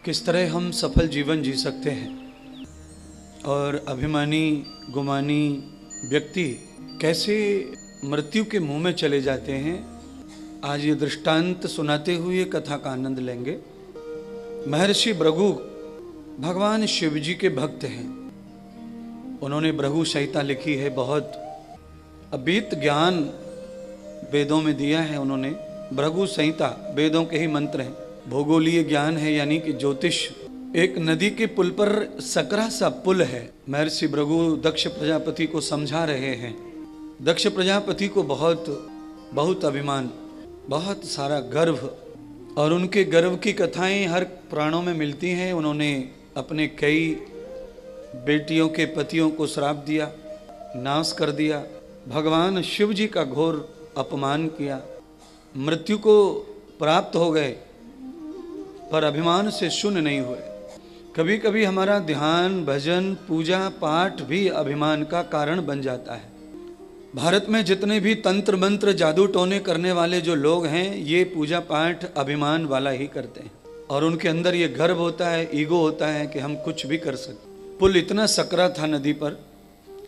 किस तरह हम सफल जीवन जी सकते हैं और अभिमानी गुमानी व्यक्ति कैसे मृत्यु के मुंह में चले जाते हैं। आज ये दृष्टांत सुनाते हुए कथा का आनंद लेंगे। महर्षि भृगु भगवान शिव जी के भक्त हैं। उन्होंने भृगु संहिता लिखी है। बहुत अद्भुत ज्ञान वेदों में दिया है उन्होंने। भृगु संहिता वेदों के ही मंत्र हैं। भूगोलीय ज्ञान है, यानी कि ज्योतिष। एक नदी के पुल पर सकरा सा पुल है। महर्षि भृगु दक्ष प्रजापति को समझा रहे हैं। दक्ष प्रजापति को बहुत अभिमान, बहुत सारा गर्व, और उनके गर्व की कथाएं हर पुराणों में मिलती हैं। उन्होंने अपने कई बेटियों के पतियों को श्राप दिया, नाश कर दिया, भगवान शिव जी का घोर अपमान किया, मृत्यु को प्राप्त हो गए, पर अभिमान से शून्य नहीं हुए। कभी कभी हमारा ध्यान, भजन, पूजा पाठ भी अभिमान का कारण बन जाता है। भारत में जितने भी तंत्र मंत्र जादू टोने करने वाले जो लोग हैं, ये पूजा पाठ अभिमान वाला ही करते हैं, और उनके अंदर ये गर्व होता है, ईगो होता है कि हम कुछ भी कर सकते। पुल इतना सकरा था नदी पर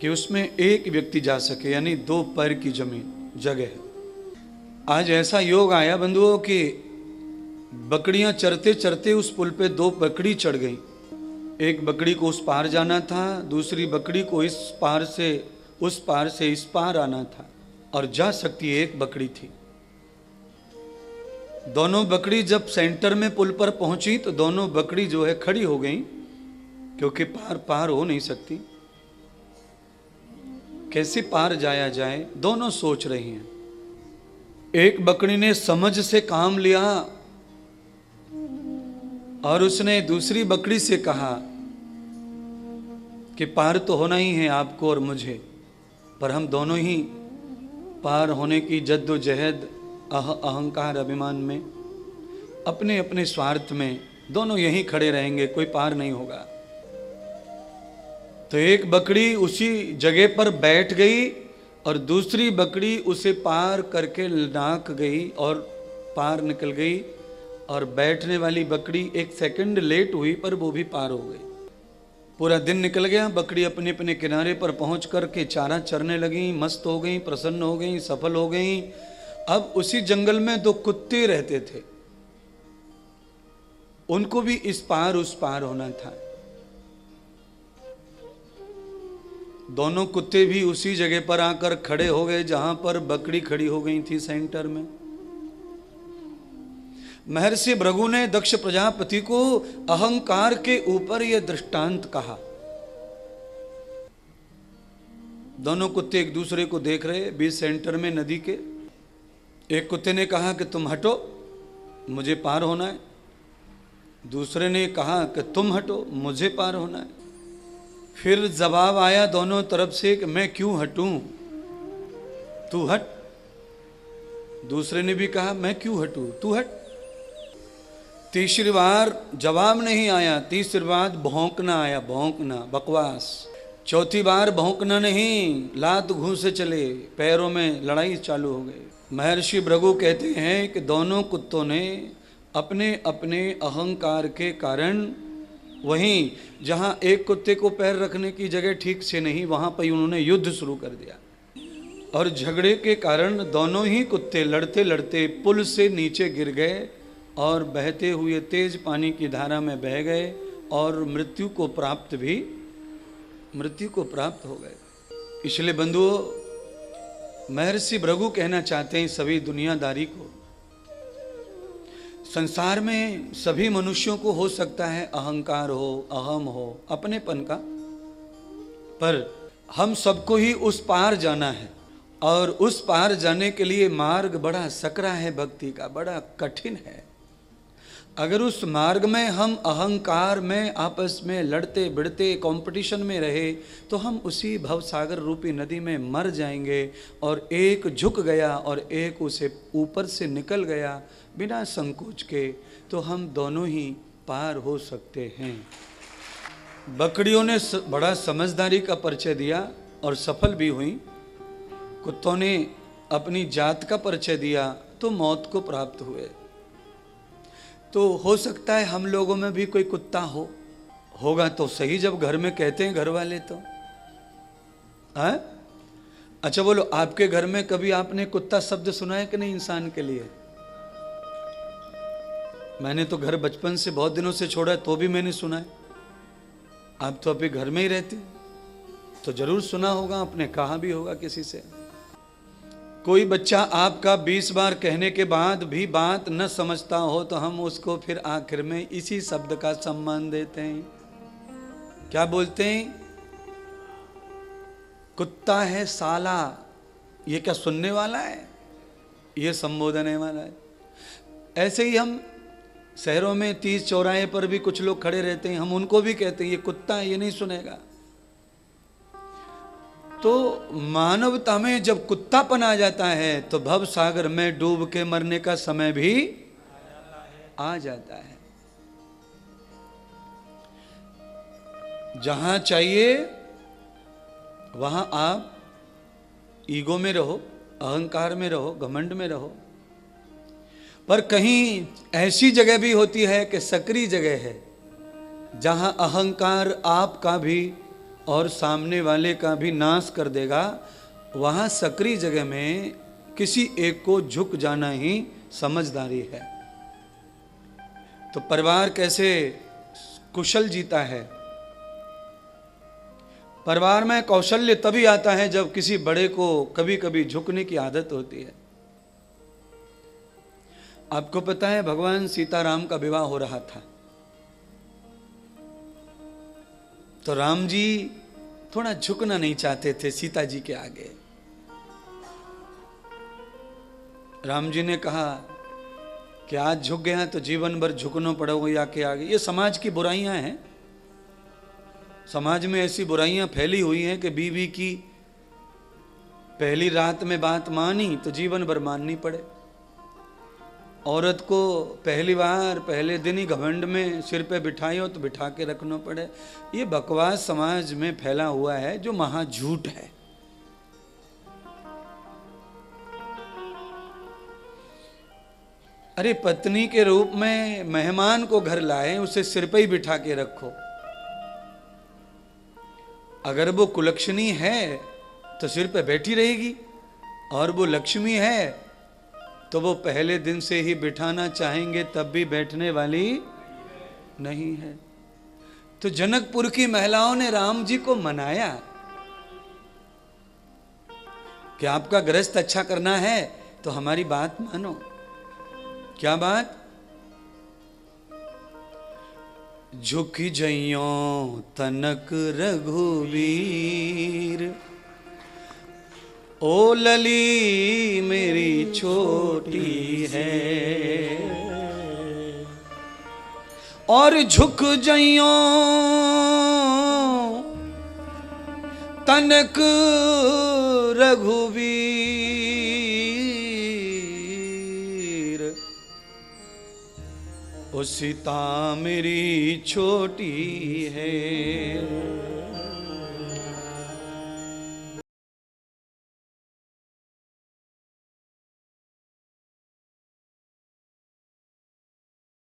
कि उसमें एक व्यक्ति जा सके, यानी 2 पैर की जगह। आज ऐसा योग आया बंधुओं कि बकरियां चरते चरते उस पुल पे 2 बकरी चढ़ गई। एक बकरी को उस पार जाना था, दूसरी बकरी को इस पार से इस पार आना था, और जा सकती एक बकरी थी। दोनों बकरी जब सेंटर में पुल पर पहुंची तो दोनों बकरी जो है खड़ी हो गई, क्योंकि पार हो नहीं सकती। कैसे पार जाया जाए, दोनों सोच रही हैं। एक बकरी ने समझ से काम लिया और उसने दूसरी बकरी से कहा कि पार तो होना ही है आपको और मुझे, पर हम दोनों ही पार होने की जद्दोजहद, अहंकार अभिमान में, अपने अपने स्वार्थ में दोनों यहीं खड़े रहेंगे, कोई पार नहीं होगा। तो एक बकरी उसी जगह पर बैठ गई और दूसरी बकरी उसे पार करके नाक गई और पार निकल गई, और बैठने वाली बकरी 1 सेकंड लेट हुई, पर वो भी पार हो गई। पूरा दिन निकल गया। बकरी अपने अपने किनारे पर पहुंच करके चारा चरने लगी, मस्त हो गई, प्रसन्न हो गई, सफल हो गई। अब उसी जंगल में 2 कुत्ते रहते थे। उनको भी इस पार उस पार होना था। दोनों कुत्ते भी उसी जगह पर आकर खड़े हो गए जहां पर बकरी खड़ी हो गई थी, सेंटर में। महर्षि भृगु ने दक्ष प्रजापति को अहंकार के ऊपर यह दृष्टांत कहा। दोनों कुत्ते एक दूसरे को देख रहे, बीच सेंटर में नदी के। एक कुत्ते ने कहा कि तुम हटो, मुझे पार होना है। दूसरे ने कहा कि तुम हटो, मुझे पार होना है। फिर जवाब आया दोनों तरफ से कि मैं क्यों हटूं, तू हट। दूसरे ने भी कहा मैं क्यों हटूं, तू हट। तीसरी बार जवाब नहीं आया, तीसरी बार भौंकना आया, भौंकना, बकवास। चौथी बार भौंकना नहीं, लात घूंसे चले, पैरों में लड़ाई चालू हो गई। महर्षि भृगु कहते हैं कि दोनों कुत्तों ने अपने अपने अहंकार के कारण, वहीं जहां एक कुत्ते को पैर रखने की जगह ठीक से नहीं, वहां पर उन्होंने युद्ध शुरू कर दिया, और झगड़े के कारण दोनों ही कुत्ते लड़ते लड़ते पुल से नीचे गिर गए और बहते हुए तेज पानी की धारा में बह गए, और मृत्यु को प्राप्त हो गए। इसलिए बंधुओं, महर्षि भृगु कहना चाहते हैं सभी दुनियादारी को, संसार में सभी मनुष्यों को हो सकता है अहंकार हो, अहम हो, अपनेपन का, पर हम सबको ही उस पार जाना है, और उस पार जाने के लिए मार्ग बड़ा सकरा है, भक्ति का बड़ा कठिन है। अगर उस मार्ग में हम अहंकार में आपस में लड़ते भिड़ते कंपटीशन में रहे, तो हम उसी भवसागर रूपी नदी में मर जाएंगे। और एक झुक गया और एक उसे ऊपर से निकल गया बिना संकोच के, तो हम दोनों ही पार हो सकते हैं। बकरियों ने बड़ा समझदारी का परिचय दिया और सफल भी हुई। कुत्तों ने अपनी जात का परिचय दिया तो मौत को प्राप्त हुए। तो हो सकता है हम लोगों में भी कोई कुत्ता होगा तो सही, जब घर में कहते हैं घर वाले तो। हाँ, अच्छा बोलो, आपके घर में कभी आपने कुत्ता शब्द सुना है कि नहीं इंसान के लिए? मैंने तो घर बचपन से बहुत दिनों से छोड़ा है तो भी मैंने सुना है। आप तो अभी घर में ही रहते तो जरूर सुना होगा, आपने कहा भी होगा किसी से। कोई बच्चा आपका 20 बार कहने के बाद भी बात न समझता हो तो हम उसको फिर आखिर में इसी शब्द का सम्मान देते हैं। क्या बोलते हैं? कुत्ता है साला। ये क्या सुनने वाला है? ये संबोधन है वाला है। ऐसे ही हम शहरों में 30 चौराहे पर भी कुछ लोग खड़े रहते हैं, हम उनको भी कहते हैं ये कुत्ता है, ये नहीं सुनेगा। तो मानवता में जब कुत्तापन आ जाता है तो भव सागर में डूब के मरने का समय भी आ जाता है। जहां चाहिए वहां आप ईगो में रहो, अहंकार में रहो, घमंड में रहो। पर कहीं ऐसी जगह भी होती है कि सक्रिय जगह है जहां अहंकार आपका भी और सामने वाले का भी नाश कर देगा। वहां सक्रिय जगह में किसी एक को झुक जाना ही समझदारी है। तो परिवार कैसे कुशल जीता है? परिवार में कौशल्य तभी आता है जब किसी बड़े को कभी कभी झुकने की आदत होती है। आपको पता है भगवान सीताराम का विवाह हो रहा था, तो राम जी थोड़ा झुकना नहीं चाहते थे सीता जी के आगे। राम जी ने कहा कि आज झुक गया तो जीवन भर झुकना पड़ेगा के आगे। ये समाज की बुराइयां हैं। समाज में ऐसी बुराइयां फैली हुई हैं कि बीवी की पहली रात में बात मानी तो जीवन भर माननी पड़े। औरत को पहली बार पहले दिन ही घमंड में सिर पे बिठाई हो तो बिठा के रखना पड़े। ये बकवास समाज में फैला हुआ है जो महा झूठ है। अरे पत्नी के रूप में मेहमान को घर लाए, उसे सिर पे ही बिठा के रखो। अगर वो कुलक्षणी है तो सिर पे बैठी रहेगी, और वो लक्ष्मी है तो वो पहले दिन से ही बिठाना चाहेंगे तब भी बैठने वाली नहीं है। तो जनकपुर की महिलाओं ने राम जी को मनाया कि आपका गृहस्थ अच्छा करना है तो हमारी बात मानो। क्या बात? झुक जइयो तनक रघुवीर, ओ लली मेरी छोटी है, और झुक जइयो तनक रघुवीर, ओ सीता मेरी छोटी है।